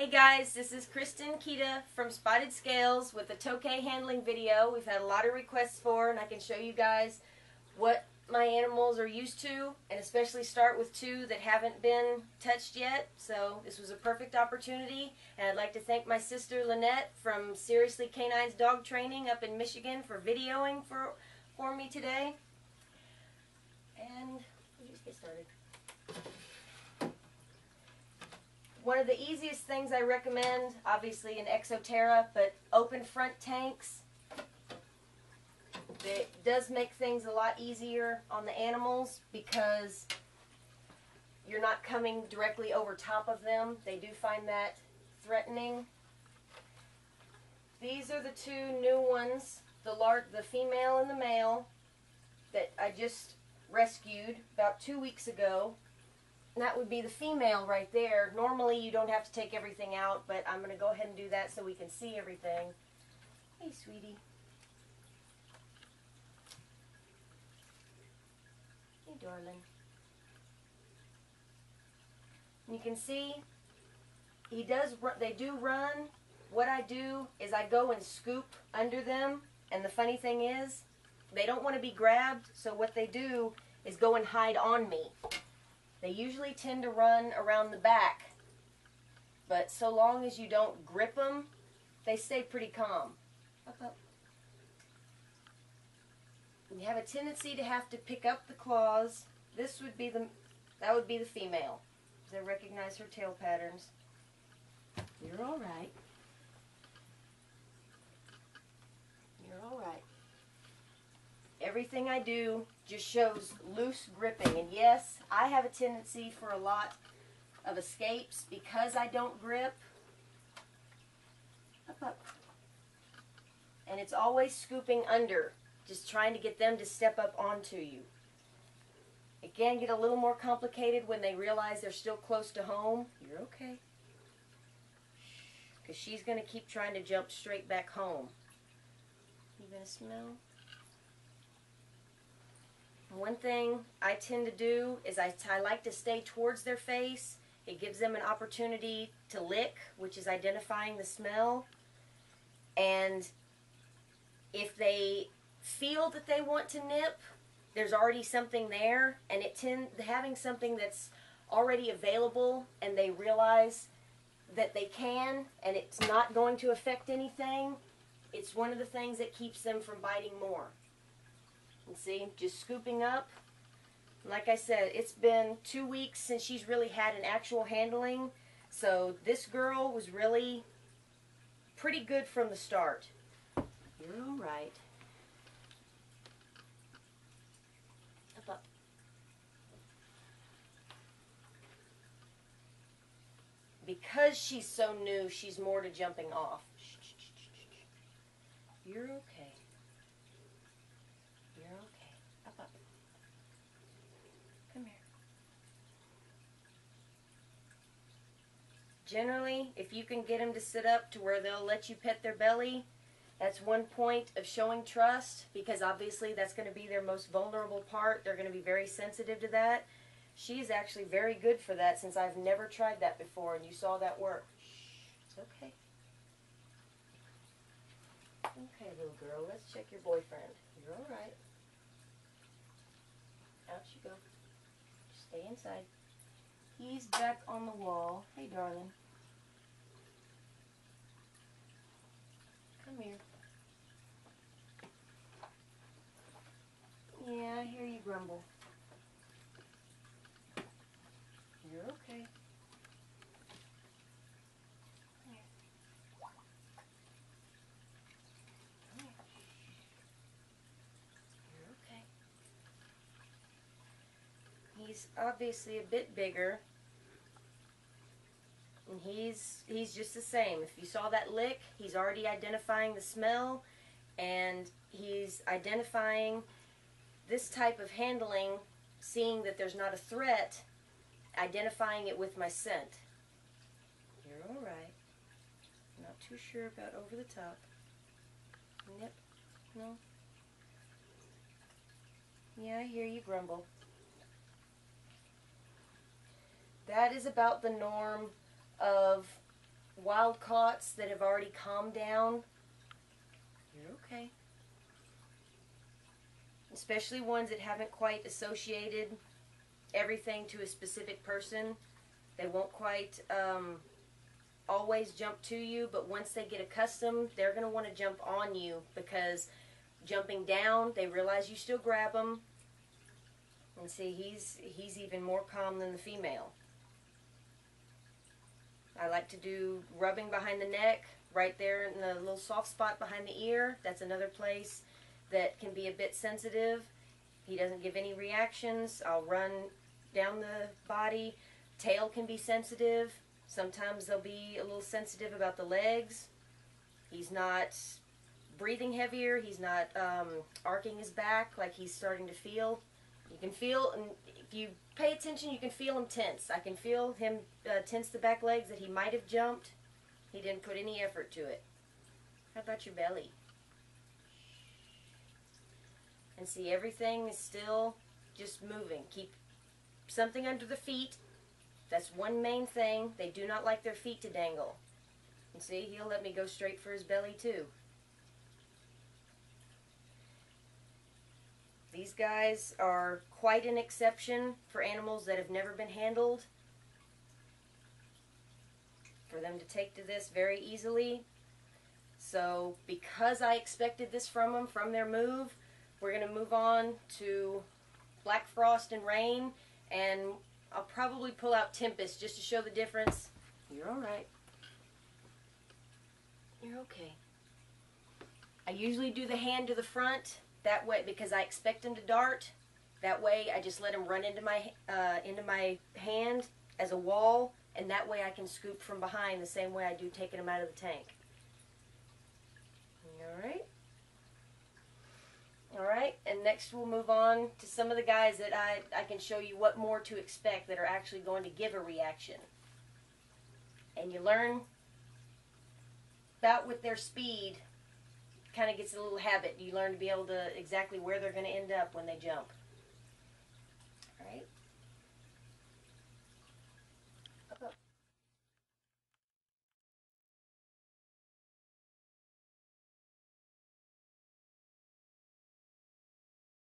Hey guys, this is Kristyn from Spotted Scales with the Tokay handling video. We've had a lot of requests for, and I can show you guys what my animals are used to, and especially start with two that haven't been touched yet. So this was a perfect opportunity, and I'd like to thank my sister Lynette from Seriously Canine's Dog Training up in Michigan for videoing for me today. And we'll just get started. One of the easiest things I recommend, obviously an Exoterra, but open front tanks. It does make things a lot easier on the animals because you're not coming directly over top of them. They do find that threatening. These are the two new ones, the female and the male, that I just rescued about 2 weeks ago. And that would be the female right there. Normally you don't have to take everything out, but I'm going to go ahead and do that so we can see everything. Hey, sweetie. Hey, darling. And you can see they do run. What I do is I go and scoop under them, and the funny thing is they don't want to be grabbed, so what they do is go and hide on me. They usually tend to run around the back, but so long as you don't grip them, they stay pretty calm. Up, up. You have a tendency to have to pick up the claws. That would be the female, because I recognize her tail patterns. You're all right. You're all right. Everything I do just shows loose gripping, and yes, I have a tendency for a lot of escapes because I don't grip. Up, up. And it's always scooping under, just trying to get them to step up onto you. It can get a little more complicated when they realize they're still close to home. You're okay. Because she's going to keep trying to jump straight back home. You going to smell? One thing I tend to do is I like to stay towards their face. It gives them an opportunity to lick, which is identifying the smell. And if they feel that they want to nip, there's already something there, and having something that's already available and they realize that they can and it's not going to affect anything, it's one of the things that keeps them from biting more. And see, just scooping up. Like I said, it's been 2 weeks since she's really had an actual handling. So this girl was really pretty good from the start. You're all right. Up, up. Because she's so new, she's more to jumping off. You're okay. You're okay. Up, up. Come here. Generally, if you can get them to sit up to where they'll let you pet their belly, that's one point of showing trust, because obviously that's going to be their most vulnerable part. They're going to be very sensitive to that. She's actually very good for that, since I've never tried that before, and you saw that work. It's okay. Okay, little girl, let's check your boyfriend. You're all right. Out you go. Stay inside. He's back on the wall. Hey, darling. Come here. Yeah, I hear you grumble. You're okay. Come here. Come here. You're okay. He's obviously a bit bigger, and he's just the same. If you saw that lick, he's already identifying the smell, and he's identifying this type of handling, seeing that there's not a threat, identifying it with my scent. You're all right. Not too sure about over the top. Yep. No. Yeah, I hear you grumble. That is about the norm of wild caughts that have already calmed down, you're okay. Especially ones that haven't quite associated everything to a specific person. They won't quite always jump to you, but once they get accustomed, they're going to want to jump on you, because jumping down, they realize you still grab them. And see, he's even more calm than the female. I like to do rubbing behind the neck, right there in the little soft spot behind the ear. That's another place that can be a bit sensitive. He doesn't give any reactions. I'll run down the body. Tail can be sensitive. Sometimes they'll be a little sensitive about the legs. He's not breathing heavier. He's not arcing his back like he's starting to feel. You can feel, and if you pay attention, you can feel him tense. I can feel him tense the back legs that he might have jumped. He didn't put any effort to it. How about your belly? And see, everything is still just moving. Keep something under the feet. That's one main thing. They do not like their feet to dangle. And see, he'll let me go straight for his belly too. These guys are quite an exception for animals that have never been handled. For them to take to this very easily. So, because I expected this from them, from their move, we're going to move on to Black Frost and Rain, and I'll probably pull out Tempest just to show the difference. You're alright. You're okay. I usually do the hand to the front, that way, because I expect him to dart. That way I just let him run into my hand as a wall, and that way I can scoop from behind the same way I do taking him out of the tank. Alright. Alright, and next we'll move on to some of the guys that I can show you what more to expect that are actually going to give a reaction. And you learn about with their speed, kind of gets a little habit. You learn to be able to exactly where they're going to end up when they jump.